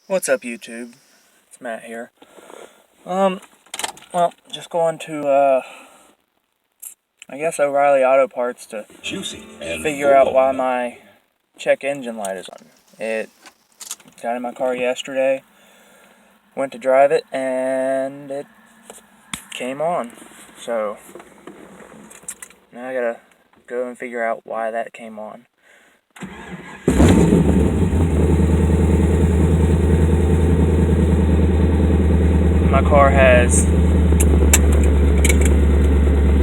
What's up, YouTube? It's Matt here. Well, just going to, I guess O'Reilly Auto Parts to figure out why my check engine light is on. It got in my car yesterday, went to drive it, and it came on. So, now I gotta go and figure out why that came on. My car has,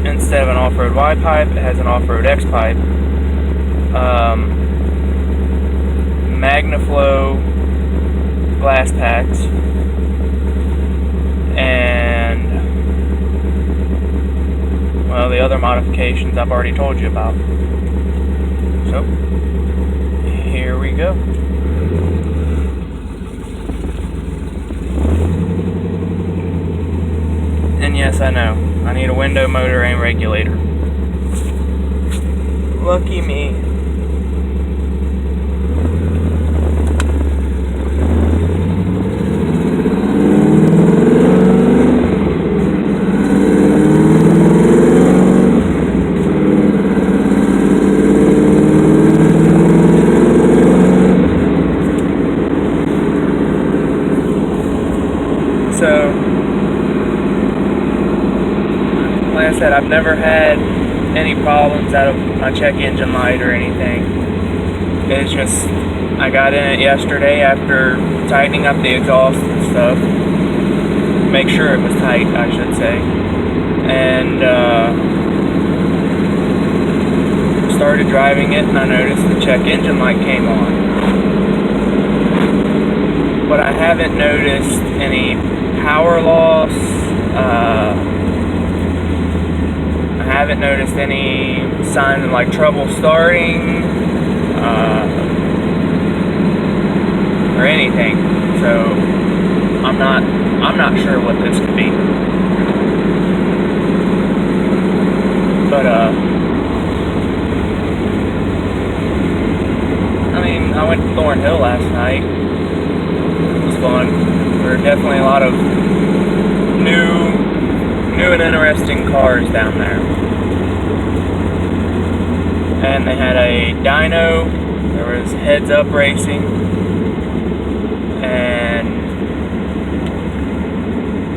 instead of an off-road Y pipe, it has an off-road X pipe. MagnaFlow glass packs, and, well, the other modifications I've already told you about. So, here we go. And yes, I know, I need a window motor and regulator. Lucky me. So, like I said, I've never had any problems out of my check engine light or anything. It's just, I got in it yesterday after tightening up the exhaust and stuff. Make sure it was tight, I should say. And started driving it, and I noticed the check engine light came on. But I haven't noticed any power loss. I haven't noticed any signs of like trouble starting or anything. So I'm not sure what this could be. But I mean, I went to Thornhill last night. It was fun. There were definitely a lot of new and interesting cars down there. And they had a dyno, there was heads up racing, and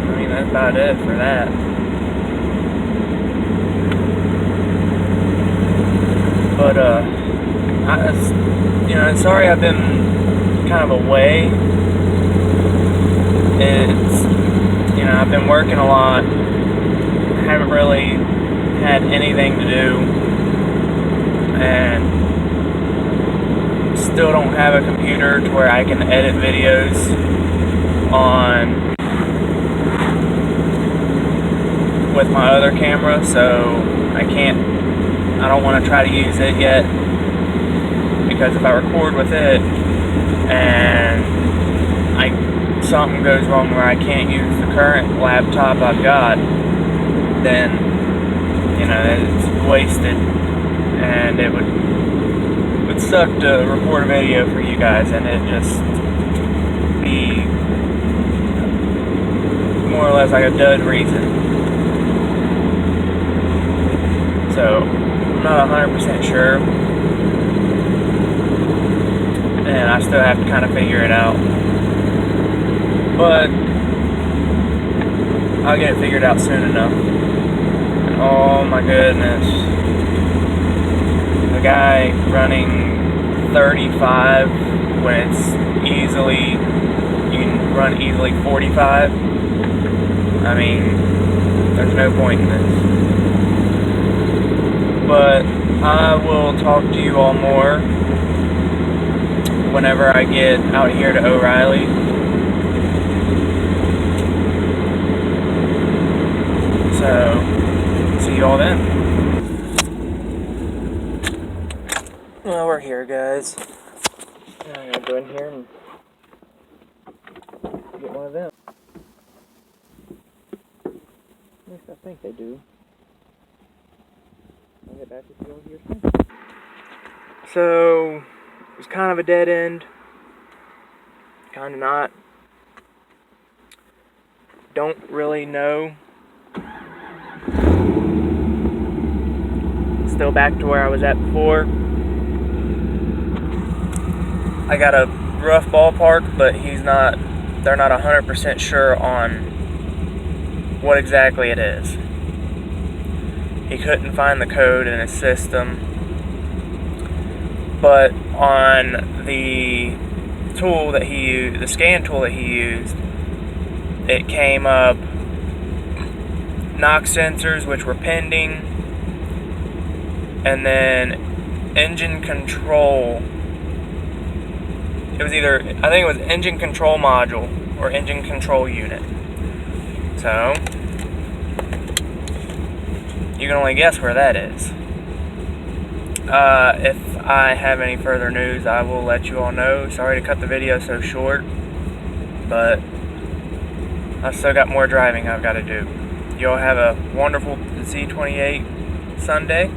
I mean, that's about it for that. But sorry I've been kind of away. It's, I've been working a lot. Haven't really had anything to do, and still don't have a computer to where I can edit videos on with my other camera, so I don't want to try to use it yet, because if I record with it and something goes wrong where I can't use the current laptop I've got, then it's wasted, and it would suck to record a video for you guys and it just be more or less like a dud reason. So I'm not 100% sure, and I still have to kind of figure it out, but I'll get it figured out soon enough. And oh my goodness, the guy running 35 when it's you can run easily 45. I mean, there's no point in this. But I will talk to you all more whenever I get out here to O'Reilly. So, see you all then. Well, we're here, guys. Now I'm gonna go in here and get one of them. At least I think they do. I'll get back with you all here soon. So, it was kind of a dead end. kind of not. Don't really know. Still back to where I was at before. I got a rough ballpark, but they're not 100% sure on what exactly it is. He couldn't find the code in his system, but on the tool that he used, the scan tool that he used, it came up knock sensors, which were pending, and then engine control. It was either, I think it was engine control module or engine control unit. So, you can only guess where that is. If I have any further news, I will let you all know. Sorry to cut the video so short, but I've still got more driving I've got to do. You all have a wonderful Z28 Sunday,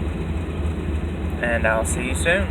and I'll see you soon.